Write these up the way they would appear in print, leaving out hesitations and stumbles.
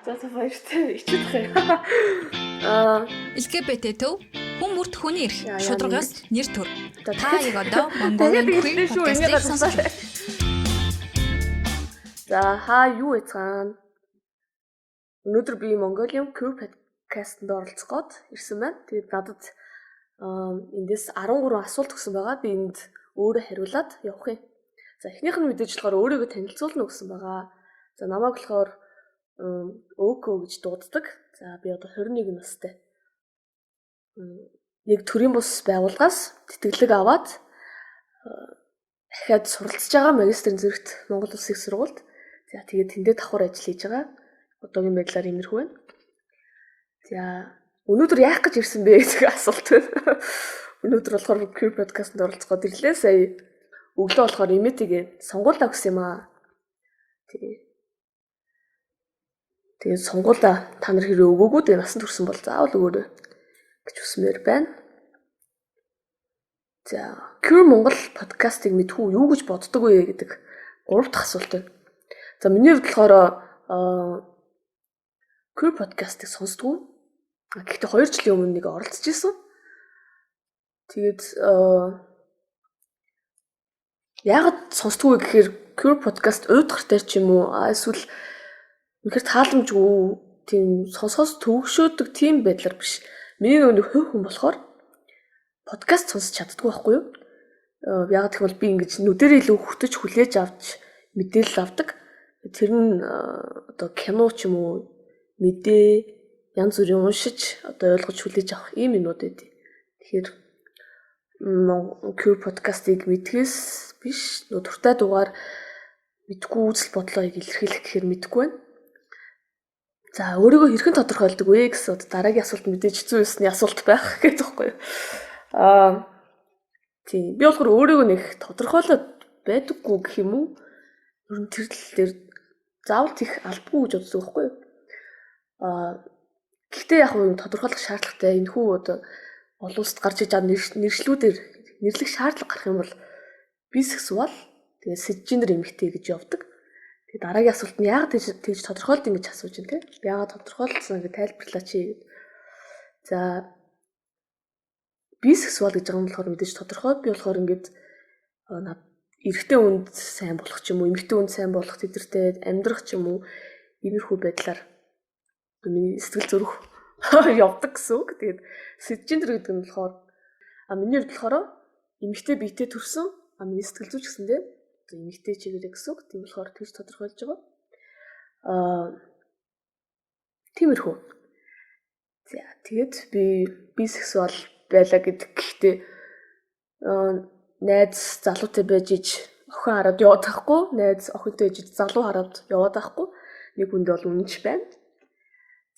За баяртай ичдэг. LGBT төв хүн бүрт хүний эрх шударгаас нэр төр. Та яг одоо Mongolian Queen podcast-ийг сонсож байна. За юу яцгаана? Өнөөдөр би Mongolian Queen podcast-нд оролцох гээд ирсэн байна. Тэгээд надад эндээс 13 асуулт өгсөн байгаа. Би энд өөрөө хариулаад явах юм. За эхнийх нь мэдээж болохоор өөрийгөө танилцуулна гэсэн байгаа. За намайг болохоор Өөкө гэж дууддаг. За би одоо 21 настай. Нэг төрийн бус байгууллагаас тэтгэлэг аваад дахиад суралцж байгаа магистрийн зэрэгт Монгол Улсын их сургуульд. За тэгээд тэндээ давхар ажил хийж байгаа. Одоогийн байдлаар иймэрхүү байна. За өнөөдөр яах гэж ирсэн бэ гэх асуулт байна. Өнөөдөр болохоор Queer podcast-нд оролцоход ирлээ. Сая өглөө болохоор имэтигээ сонгуулаа өгсөн юм аа. Тэгээд сонгуулаа та нар хэрэг өгөөгүй дээ насан турсан бол заавал өгөөрэй гэж хүсмээр байна. За Queer Монгол подкастыг мэдхүү юу гэж боддог вэ гэдэг 3 дахь асуулт байна. За миний хувьд болохоор Queer подкастыг сонсдгоо. Гэхдээ 2 жилийн өмнө нэг оролцож исэн. Тэгээд яагаад сонсдгоо гэхээр Queer подкаст уйдгартай ч юм уу эсвэл үнэхээр тааламжгүй тийм сонсохоос төвөгшөөдөг тийм байдлаар биш. Миний нэг хувь хүн болохоор подкаст сонсож чаддгүй байхгүй юу? Яагаад гэвэл би ингэж нүдэрээ илүү хөтөж хүлээж авч мэдээлэл авдаг. Тэр нь одоо кино ч юм уу мэдээ янз бүрийн уншиж одоо ойлгож хүлээж авах ийм юмнууд байдیں۔ Тэгэхээр Queer подкастыг мэдхээс биш нөө дуртай дугаар мэдгүй үзэл бодлоог илэрхийлэх гэхээр мэдгүй байна. За өөрийгөө хэрхэн тодорхойлдог вэ гэсэн дараагийн асуулт мэдээж хэцүү байсны асуулт байх гэж байгаа юм. Тийм би болохоор өөрийгөө нэг тодорхойлоод байдаггүй гэх юм уу? Ер нь тэр тал дээр заавал тийх албагүй гэж боддог байхгүй юу? Гэхдээ яг нь тодорхойлох шаардлагатай энэ хүү одоо олон улсад гарч иж байгаа нэршлүүдээр нэрлэх шаардлага гарах юм бол бисексуал тэгээ сэжжендер эмэгтэй гэж явдаг. Тэгээ дараагийн асуулт нь яагаад тэгж тодорхойлд ингэж асууж байна те? Яагаад тодорхойлсон гэж тайлбарлаач гэд. За бисексуал гэж байгаа юм болохоор мэдээж тодорхой би болохоор ингэж эрэгтэй хүнд сайн болох ч юм уу, эмэгтэй хүнд сайн болох тэдэртэй амьдрах ч юм уу иймэрхүү байдлаар миний сэтгэл зүрх явдаг гэсэн үг. Тэгээд сэжжендер гэдэг нь болохоор миний хувьд болохоор эмэгтэй биетэй төрсөн миний сэтгэл зүйч гэсэндээ эмэгтэй чиглэлээ гэсэн үг. Тийм болохоор тэгж тодорхойлж байгаа. Тиймэрхүү. За тэгээд би бисексуал байлаа гэхдээ найз залуутай байж иж охин хараад яваад байхгүй, найз охинтой иж залуу хараад яваад байхгүй. Нэг хүнд бол үнэнч байна.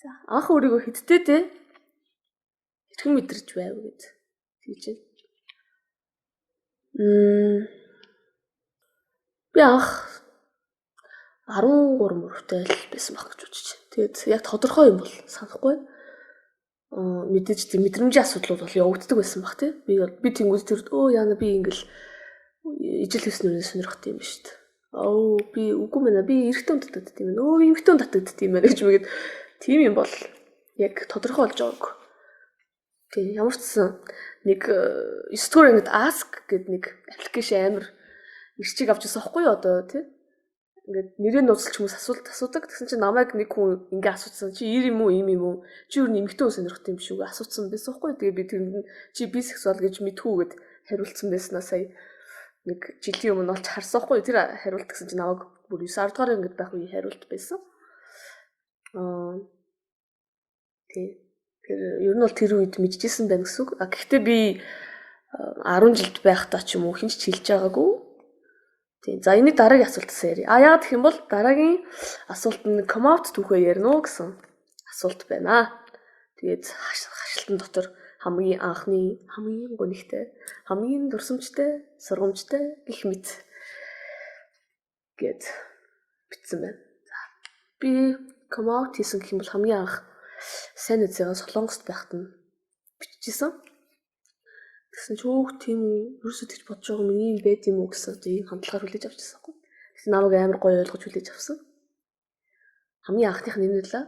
За анх өөрийгөө хэдтэй дээ хэрхэн мэдэрч байв гэд тэгж байна. Би анх 13 мөрөвтэй байсан баг гэж бодож байна. Тэгээд яг тодорхой юм бол санахгүй. Мэдээж тийм мэдрэмжийн асуудлууд бол явагддаг байсан баг тий. Би тэнгуүл тэр яана би ингээл ижил хийснээр сонирхт юм шүү дээ. Би үгүй мэнэ би эрэгтэй хүн татдаг тийм ээ. Эмэгтэй хүн татдаг тийм ээ гэж мэгээд тийм юм бол яг тодорхой болж байгааг. Тийм ямар ч сан нэг 9 дугаар ангид ask гэдэг нэг аппликейшн амар ирчиг авч ирсэн байхгүй юу одоо тий. Ингээд нэрээ нууцлж хүмүүс асуудаг. Тэгсэн чинь намайг нэг хүн ингээ асуусан. Чи ир юм уу, им юм уу? Чи юу нэмэгтэй хүн сонирхт юм биш үү? Асуусан байсан байхгүй. Тэгээ би тэрэнд чи бисексуал гэж мэдхүүгээд хариулсан байснаа сая нэг жилийн өмнө олж харсан байхгүй. Тэр хариулт гэсэн чинь намайг бүр 9 10 дугаар ангид байх үе хариулт байсан. Тий. Тэр ер нь бол тэр үед мэдчихсэн байна гэсэн үг. Гэхдээ би 10 жилд байхдаа ч юм уу хинч хэлж байгаагүй. Тийм. За энэ дараагийн асуултаас ярив. Яагаад гэх юм бол дараагийн асуулт нь come out түүхээ ярина уу гэсэн асуулт байна. Тэгээд хашлтан дотор хамгийн анхны, хамгийн гонигтай, хамгийн дурсамжтай, сургамжтай гэх мэт гэд бичсэн байна. За би come out хийсэн гэх юм бол хамгийн анх сайн үзээгээ Солонгост байхад нь биччихсэн. Тэгсэн ч тийм юусоо тэгж бодож байгаа миний байд юм уу гэсэн тийм хандлагаар хүлээж авчихсан байхгүй. Тэгсэн намайг амар гоё ойлгож хүлээж авсан. Хамгийн анхных нь энэ байлаа.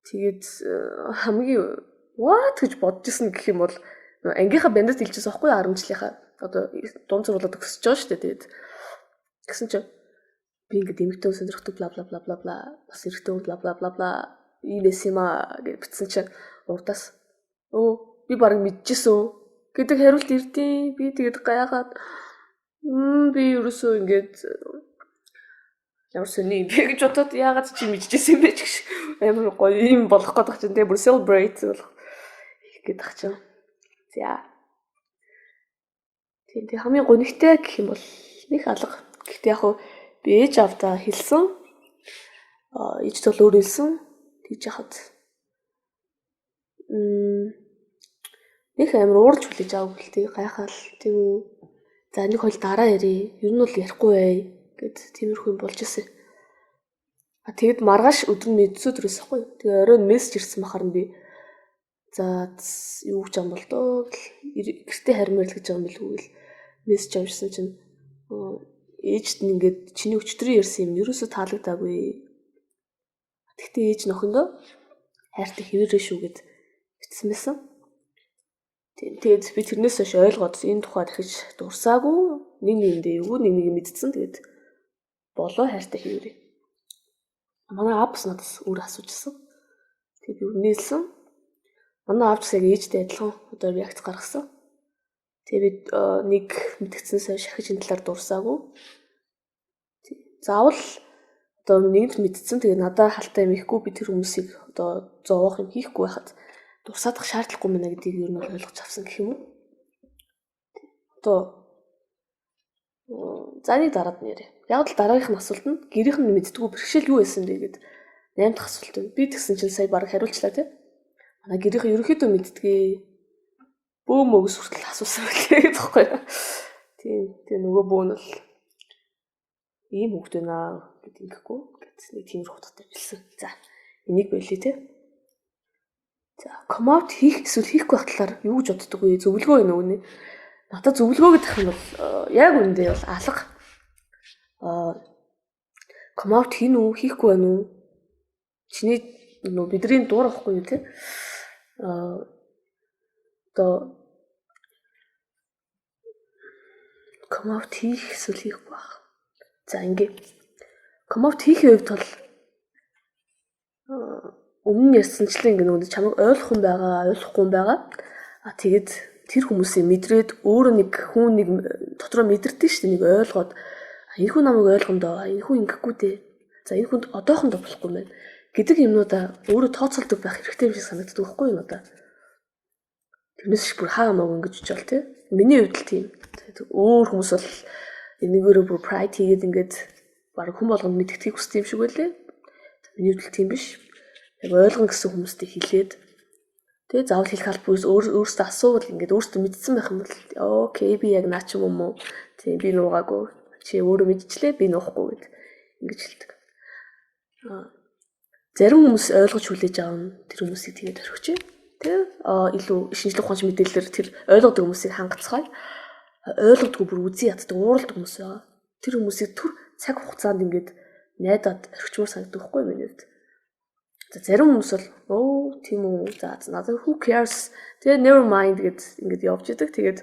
Тэгээд хамгийн what гэж бодож исэн гэх юм бол ангийнхаа бандад хэлчихсэн байхгүй 10 жилийнхаа одоо дунд зурлаад өсөж байгаа шүү дээ. Тэгээд гэсэн чинь би ингээд эмэгтэй сонирхдаг бла бла бла бла бла бас эрэгтэй бла бла бла бла иймээс юм аа гэж бичсэн чинь урдаас би бараг мэдчихсэн гэдэг хариулт ирдээ. Би тэгээд гайхаад би ерөөсөө ингээд ямар сони би гэж бодоод яагаад чи мэдчихсэн юм бэ гэж амар гоё юм болох гэдэг чинь тэгээ бүр celebrate болох гэдэг чинь. За. Тэгээд хамгийн гонигтай гэх юм бол нэг алга. Гэхдээ яг би ээж авдаа хэлсэн. Ээж бол өөр хэлсэн. Тэгж яхад нэг амар уурж хүлээж авах гэлтэй гайхаал тийм үү. За нэг хол дараа ярий. Ер нь бол ярихгүй бай гэд тиймэрхүү юм болж ирсэн. Тэгэд маргааш өдөр нь мэдсүү төрөөс ахгүй. Тэгээ оройн мессеж ирсэн бахаар нь би за юу гэж юм бол доо гэртээ хармаар л гэж байгаа юм билгүй л мессеж авчихсан чинь ээжд нь ингээд чиний өчтөрийн ярьсан юм ерөөсөө таалагдаагүй. Тэгтээ ээж нөхөндөө хайртай хэвээрээ шүү гэд бичсэн байсан. Тэгээд би тэрнээс хойш ойлгоод энэ тухай дахиж дурсаагүй нэг нэгэндээ эвгүй нэг мэдсэн. Тэгээд болоо хайртай хэвээрээ. Манай аавс надаас өөр асуужсэн. Тэгээд би үнэлсэн. Манай аавч яг ээжтэй адилхан одоо реакц гаргасан. Тэгээд нэг мэдгцэнээс шахиж энэ талаар дурсаагүй. Заавал одоо нэгд мэдсэн тэгээд надад халтай юм ихгүй би тэр хүмүүсийг одоо зовоох юм хийхгүй байхад дурсаадах шаардлагагүй мэнэ гэдгийг ер нь ойлгож авсан гэх юм уу. Одоо заны дараад нэрээ. Яг л дараагийнх нь асуулт нь гэрийнх нь мэддэггүй бэрхшээл юу байсан бэ гэд 8 дахь асуулт байна. Би тэгсэн чинь сая баг хариулчлаа тий. Манай гэрийнх ерөнхийдөө мэддгээ бөө мөгс хүртэл асуусан байлээ гэх байхгүй. Тийм. Тэгээ нөгөө бөө нь бол ийм хөвгт байна гэдэг ингэхгүй гэсэн нэг тийм утгатай билсэн. За энийг байлээ тий. За come out хийх эсвэл хийхгүй байх талаар юу гэж боддог вэ? Зөвлөгөө байна уу нэ? Надад зөвлөгөө гэдэг юм бол яг үндэ бол алга. Come out хийн үү, хийхгүй байна уу? Чиний нөө бидний дуур авахгүй юу те? Одоо come out хийх эсвэл хийхгүй байх. За ингээ come out хийхээ хувьд бол өмнө ярьсанчлан ингээ нөгөө чамайг ойлгох юм байгаа, ойлгохгүй юм байгаа. Тэгээд тэр хүмүүсийг мэдрээд өөрөө нэг хүн нэг дотроо мэдэрдэг шүү дээ, нэг ойлгоод энэ хүн намайг ойлгондоо, энэ хүн ингэхгүй дээ. За энэ хүнд одоохондоо болохгүй юм байна гэдэг юмнуудаа өөрөө тооцоолдог байх хэрэгтэй юм шиг санагддаг байхгүй юу надад. Тэрнээс ч бүр хаагамаагүй ингэж учвал тий. Миний хувьд л тийм. Өөр хүмүүс бол энэгээрээ бүр pride хийгээд ингээд баг хүн болгонд мэдгэдгийг хүсдэг юм шиг байлээ. Миний хувьд л тийм биш. Яг ойлгоно гэсэн хүмүүстээ хэлээд тэгээ заавал хэлэх албагүй өөрөөсөө асуувал ингээд өөртөө мэдсэн байх юм бол окей би яг наач юм уу тийм би нуугаагүй чи өөрөө мэдчихлээ би нуухгүй гэд ингэж хэлдэг. Зарим хүмүүс ойлгож хүлээж аавна тэр хүмүүсийг тэгээд орхиж тийм илүү шинжлэх ухаанч мэдээлэлээр тэр ойлгодог хүмүүсийг хангацгаая. Ойлгодгүй бүр үзий яддаг ууралдаг хүмүүс байгаа. Тэр хүмүүсийг түр цаг хугацаанд ингээд найдаад орхичмоор санагддаг байхгүй миний хувьд. За зарим хүмүүс бол тийм үү за надад who cares тэгээ never mind гэд ингээд явж идэг. Тэгээд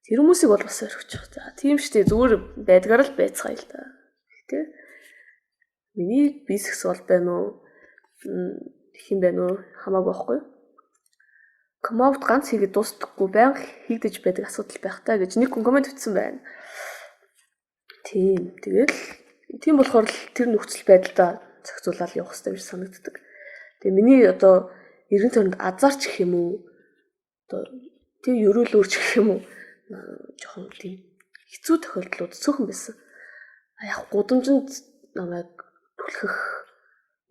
тэр хүмүүсийг бол бас орхичих. За тийм штэ зүгээр байдгаар л байцгаая л да. Тэ миний бисексуал байна уу хин байна уу хамаагүй байхгүй. Come out ганц хийгээд дуустдаггүй байнга хийгдэж байдаг асуудал байх таа гэж нэг коммент өгсөн байна. Тийм тэгэл тийм болохоор л тэр нөхцөл байдлаа зохицуулаад явах хэрэгтэй гэж санагддаг. Тэгээ миний одоо эргэн тойронд азарч гэх юм уу одоо тийм ерөөлөөрч гэх юм уу жоохон тийм хэцүү тохиолдлууд цөөхөн байсан. Яг гудамжинд намайг түлхэх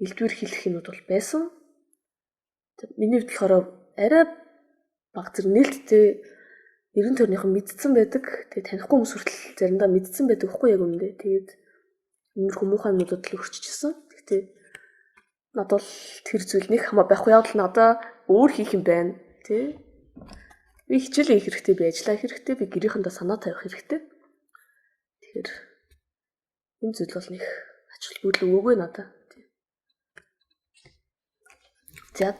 элдвэр хэлэх юмуд бол байсан. Миний хувьд болохоор арай баг зэрэг нээлттэй эргэн тойрныхан мэдсэн байдаг. Тэгээ танихгүй хүмүүс хүртэл заримдаа мэдсэн байдаг хгүй яг өмнөдөө. Тэгээд өмнөрхөн муухай юмнуудад л өрччихсэн. Гэхдээ надад бол тэр зүйл нэг хамаа байхгүй явдал надаа өөр хийх юм байна тий. Би хичээлээ хийх хэрэгтэй, би ажиллах хэрэгтэй, би гэрийнхэндээ санаа тавих хэрэгтэй. Тэгэхээр энэ зүйл бол нэг ач холбогдол өгөөгүй надад тий. За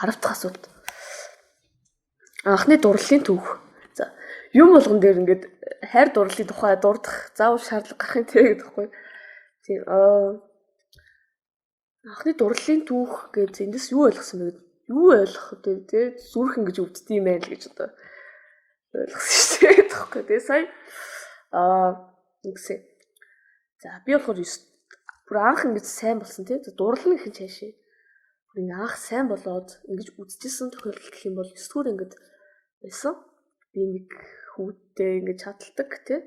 10 дахь асуулт. Анхны дурлалын түүх. За юм болгон дээр ингээд хайр дурлалын тухай дурдах заавал шаардлага гарах юм те гэдэг байхгүй. Тийм анхны дурлалын түүх гэж эндээс юу ойлгосон бэ? Юу ойлгох вэ те? Зүрх ингэж өвддөг юм байл гэж одоо ойлгосон шүү дээ тэгэхгүй. Тэгээ сая ингэсэн. За би болохоор бүр анх ингэж сайн болсон те. Дурлал гэх юм цаашаа. Бүр ингэ анх сайн болоод ингэж үзчихсэн тохиолдол гэх юм бол 9 дугаар ангид байсан. Би нэг хүүтэй ингэж чадалдаг те.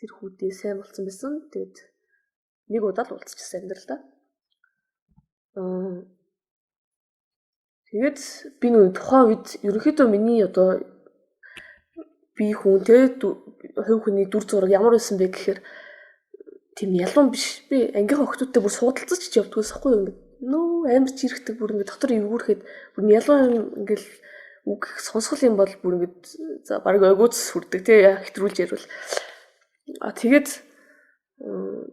Тэр хүүтэй сайн болсон байсан. Тэгээд нэг удаа л уулзчихсан амьдралдаа. Тэгээд би нөө тухайн үед ерөнхийдөө миний одоо би хүн те хувь хүний дүр зураг ямар байсан бэ гэхээр тийм ялуун биш. Би ангийнхаа охтуудтай бүр суудалцаж ч явдгаас ахгүй юм. Нөө амар чирхдэг бүр ингэ дотор эвгүүрхэд бүр ялуун ингээл үг сонсгол юм бол бүр ингэ за баг ойгууц хүрдэг те хэтрүүлж ярил. Тэгээд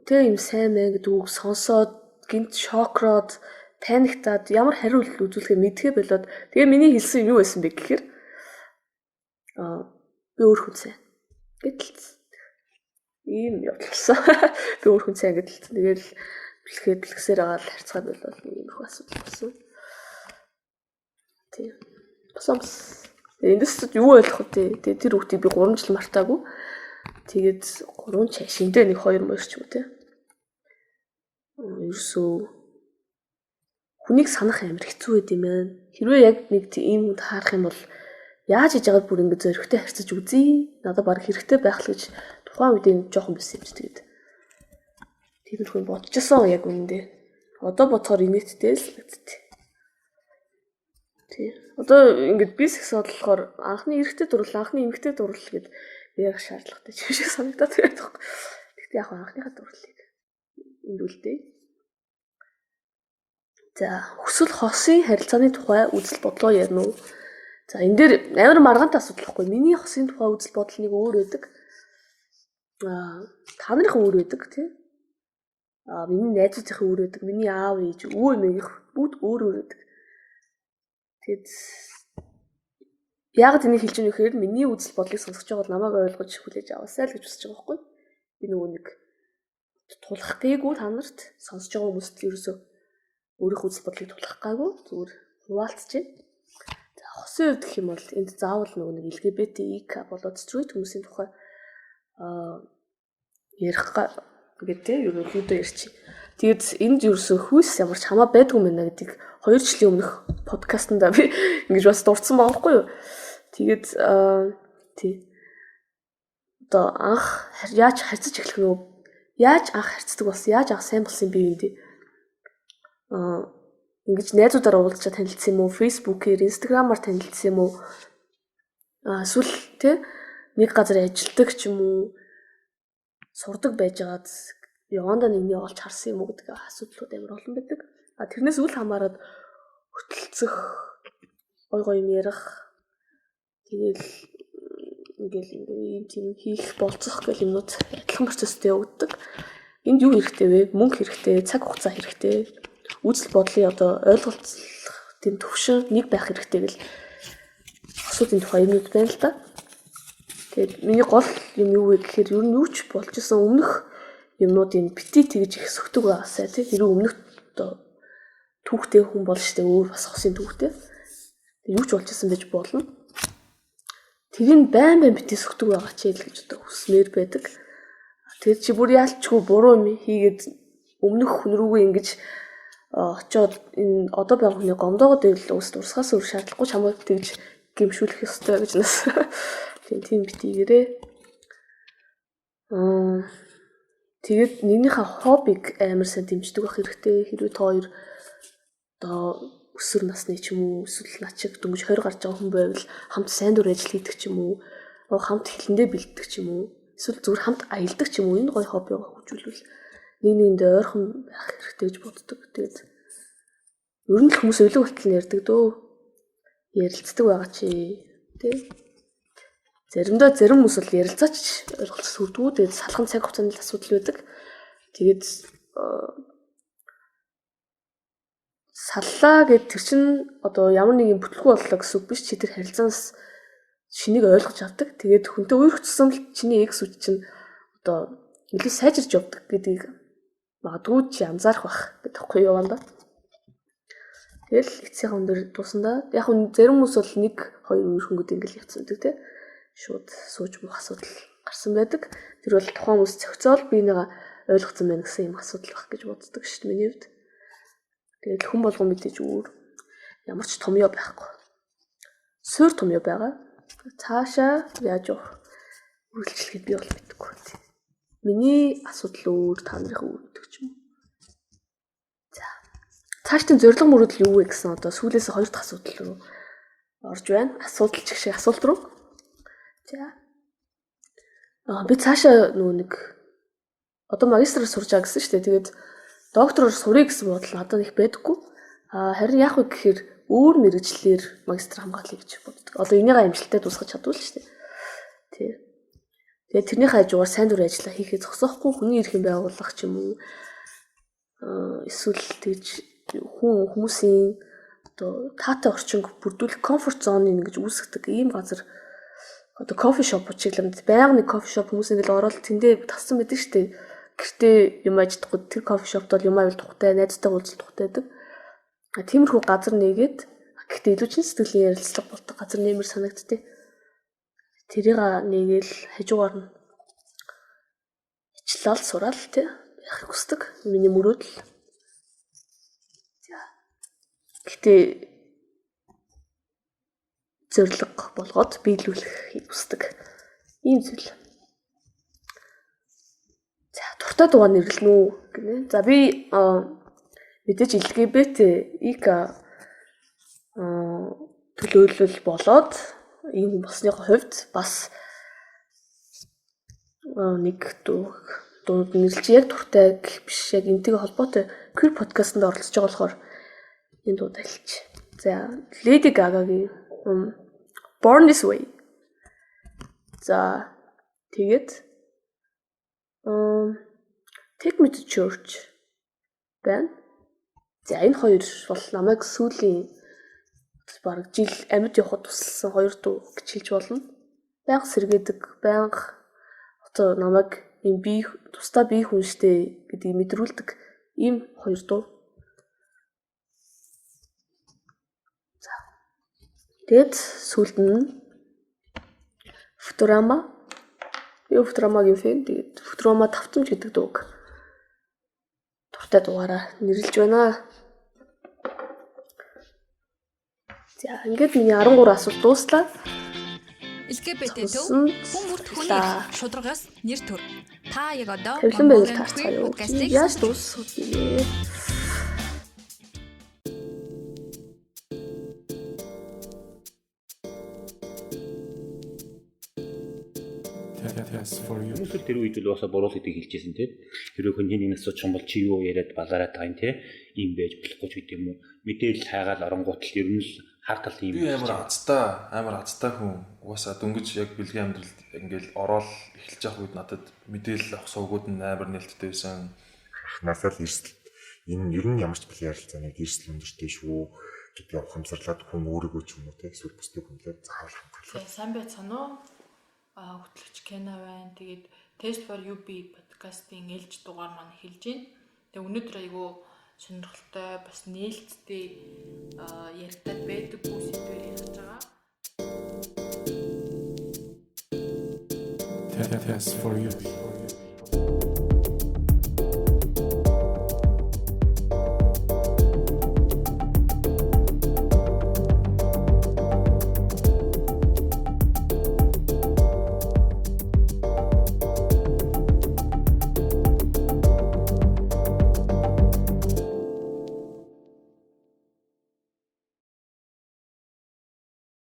тэ юм сайн мэн гэдэг үг сонсоод гинт шокроод паниктаад ямар хариулт үзүүлэхээ мэдхээ болоод тэгээ миний хэлсэн юу байсан бэ гэхээр би өөр хүн сайн гэдэлсэн. Ийм явуулсан. Би өөр хүн сайн гэдэлсэн. Тэгээл бэлгсээр агаал харьцаа болол ийм их асуудал болсон. Тийм. Босомс. Эндээс юу ойлгох вэ? Тэгээ тэр хүүхдийг би 3 жил мартаагүй. Тэгээд 3 чашиндээ нэг 2 морч юм те. Ерөөсөө хүнийг санах амар хэцүү байд юм байна. Хэрвээ яг нэг ийм хүнд харах юм бол яаж хийж байгаад бүр ингэ зөрөгтэй харьцаж үзье. Надад баг хэрэгтэй байх л гэж тухайн үед энэ жоохон байсан юм чи тэгээд. Тиймэрхүү бодчихсон яг үнэндээ. Одоо бодохоор инээдтэй л санагдтыг. Тий. Одоо ингэ бисекс болохоор анхны эрэгтэй дурлал, анхны эмэгтэй дурлал гэд яг шаардлагатай ч шиг санагдаад байдаг. Гэхдээ яг анхныхаа дурлалыг эндүүлдэй. За хүсэл хосын харилцааны тухай үзэл бодлоо ярина уу? За энэ дээр амар маргаантай асуудал байхгүй. Миний хосын тухай үзэл бодол нэг өөр байдаг. Та нарын өөр байдаг тий. Миний найзуудын өөр байдаг. Миний аав ээж өвөө эмээх бүгд өөр байдаг. Тэгэд яг энийг хэлж өгөх хэрэг миний үзэл бодлыг сонсож байгаа бол намайг ойлгож хүлээж аваасай л гэж хүсэж байгаа байхгүй. Би нөгөө нэг тулах гээгүй та нарт сонсож байгаа хүмүүст ерөөсөө өөрийнхөө үзэл бодлыг тулах гайгүй зүгээр хуваалцж байна. За хосын үед гэх юм бол энд заавал нөгөө нэг LGBTQ болоод straight хүмүүсийн тухай ярих гэдэг ерөнхийдөө ярьчих. Тэгээд энд ерөөсөө хүйс ямар ч хамаа байдгүй мэнэ гэдгийг 2 жилийн өмнөх подкастнда би ингэж бас дурдсан байхгүй юу. Тэгээд тий. Одоо анх яаж харьцаж эхлэх нь яаж анх харьцдаг болсон, яаж анх сайн болсон би юм дээ. Ингэж найзуудаараа уулзчаа танилцсан юм уу, Facebook-ээр, Instagram-аар танилцсан юм уу? Эсвэл тий нэг газар ажилладаг ч юм уу, сурдаг байжгаад явандаа нэгний олж харсан юм уу гэдэг асуудлууд амар олон байдаг. Тэрнээс үл хамааран хөтөлцөх, гой юм ярих, тэгэл ингээл ийм тийм хийх болцох гэх юмнууд адилхан процесстэй явагддаг. Энд юу хэрэгтэй вэ? Мөнгө хэрэгтэй, цаг хугацаа хэрэгтэй, үзэл бодлын одоо ойлголцох тийм төвшин нэг байх хэрэгтэй гэл асуудлын тухай юмуд байна л да. Тэгээд миний гол юм юу вэ гэхээр ер нь юу ч болж исэн өмнөх юмнуудын бити тэгж их сөхдөг байгаасай тий. Тэр өмнөх одоо түүхтэй хүн бол штэ өөр бас хосын түүхтэй. Юу ч болж исэн байж болно. Тэрийг байн бити сөхдөг байгаа ч л гэж одоо хүснээр байдаг. Тэгээд чи бүр яалчгүй буруу юм хийгээд өмнөх хүн рүүгээ ингэж очоод энэ одоо байгаа хүний гомдоогод ивэл ус дурсгаас өөр шаардлагагүй чамайг тэгж гимшүүлэх ёстой гэж нас. Тийм битгээрээ. Тэгээд нэгнийхээ хоббиг амар сайн дэмждэг байх хэрэгтэй. Хэрвээ та хоёр одоо өсвөр насны ч юм уу эсвэл над шиг дөнгөж 20 гарч байгаа хүн байвал хамт сайн дур ажил хийдэг ч юм уу, хамт хэлэндээ бэлддэг ч юм уу, эсвэл зүгээр хамт аялдаг ч юм уу, энэ гоё хоббигаа хөгжүүлвэл нэг нэгэндээ ойрхон байх хэрэгтэй гэж боддог. Тэгээд ер нь л хүмүүс өлөө болтол ярьдаг дөө. Ярилцдаг байгаа чи тий. Заримдаа зарим хүмүүс бол ярилцаач ойлголт сүрдгүү. Тэгээд салхан цаг хугацааны асуудал байдаг. Тэгээд саллаа гэд тэр чинь одоо ямар нэгэн бүтлгүй боллоо гэсэн үг биш. Чи тэр харилцаанаас чинийг ойлгож авдаг. Тэгээд хүнтэй үер хөтсөн л чиний экс үуч чинь одоо илүү сайжирч явдаг гэдгийг магадгүй чи анзаарах бах гэдэг хэвгүй юу ванда. Тэгэл эцсийн өндөр дуусандаа яг нь зарим хүмүүс бол 1-2 үер хөнгөд ингээл явцдаг тий. Шууд сууж мөх асуудал гарсан байдаг. Тэр бол тухайн хүмүүс зохицоол би нэг ойлгоцсон байна гэсэн юм асуудал байх гэж боддог шүү дээ миний хувьд. Тэгээд хүн болгон мэдээж өөр ямар ч томьёо байхгүй. Суур томьёо байгаа. Цаашаа яаж явах үргэлжлэхэд би бол мэдгүй. Миний асуудал өөр, та нарын өөр гэдэг ч юм уу. За. Цаашдын зорилго мөрөдөл юу вэ гэсэн одоо сүүлээс 2 дахь асуудал руу орж байна. Асуудал ч гэх шиг асуулт руу. За. Би цаашаа нэг одоо магистраар сурж байгаа гэсэн шүү дээ. Тэгээд доктороор сурах гэсэн бодол надад их байдаггүй. Харин яах вэ гэхээр өөр мэрэгчлэр магистр хамгаалъя гэж боддог. Одоо энийгээ амжилттай дуусгах чадвал шүү дээ. Тий. Тэгээд тэрний хажуугаар сайн дурын ажиллаа хийхээ зогсоохгүй хүний эрхийн байгууллага ч юм уу эсвэл тэгж хүмүүсийн одоо таатай орчинг бүрдүүлэх комфорт зоныг ингэж үүсгдэг ийм газар одоо кофе шоп чиглэлд байнга нэг кофе шоп хүмүүс ингээл ороод тэндээ тассан байдаг шүү дээ. Гэртээ юм ажилтдаг тэр кофе шопт бол юм аюул тухтай, найзтай уулзалт тухтай байдаг. Тиймэрхүү газар нэгээд гэхдээ илүү чин сэтгэлийн ярилцлага болдог газар нэмэр санагдтыг. Тэрийг нэгээл хажуугаар нь ичлал сураал тий яах хүсдэг миний мөрөөдөл. За. Гэхдээ зориг болгоод биелүүлэх хүсдэг ийм зүйл. За дуртай дугаар нэрлэнэ үү гэнэ. За би мэдээж LGBT төлөөлөл болоод ийм болсныхоо хувьд бас нэг дууд нэрлж яг дуртай гэх биш яг энтэйгээ холбоотой queer podcast-д оролцож байгаа болохоор энэ дууд альч. За Lady Gaga-гийн Born This Way. За тэгээд Take Me to Church байна. За энэ хоёр бол намайг сүүлийн бараг жил амьд явахад тусалсан 2 дуу гэж хэлж болно. Байнга сэргээдэг, байнга одоо намайг юм би тусдаа би хүн штэ гэдгийг мэдрүүлдэг ийм 2 дуу. За. Тэгэд сүүлд нь Futurama. Би Futurama-гийн фэн. Тэгээд Futurama тавтамж гэдэг дууг дуртай дугаараа нэрлэж байна. За ингээд миний 13 асуулт дууслаа. LGBT төв хүн бүрт хүний шударгаас нэр төр. Та яг одоо Тавилан байвал таарцгаая юу? Яаж дуусах вэ? Хүмүүс тэр үед л босоо буруул гэдгийг хэлжсэн тийм. Хэрвээ хүний нэг асууж юм бол чи юу яриад балаараад байгаа юм тийм. Ийм байж болохгүй ч гэдэг юм уу. Мэдээлэл хайгаал оронгуутал ер нь л хардтал ийм. Би амар азтай хүн. Угаасаа дөнгөж яг бэлгийн амьдралд ингээл ороод эхэлж явах үед надад мэдээлэл авах сувгууд нь амар нээлттэй байсан. Насаар эрсдэл энэ ер нь ямар ч бэлгийн ярилцааны эрсдэл өндөртэй шүү гэдэг ухамсарлаад хүн өөрийгөө ч юм уу те эсвэл бусдыг хүнлээд заавал хамгаалах. Сайн байцгаана уу? Хөтлөгч Кена байна. Тэгээд Test for UB подкастын ээлж дугаар маань эхэлж байна. Тэгээд өнөөдөр айгүй сонирхолтой бас нээлттэй яригдаад байдаг бүх сэдвээр ярьж байгаа. Test for UB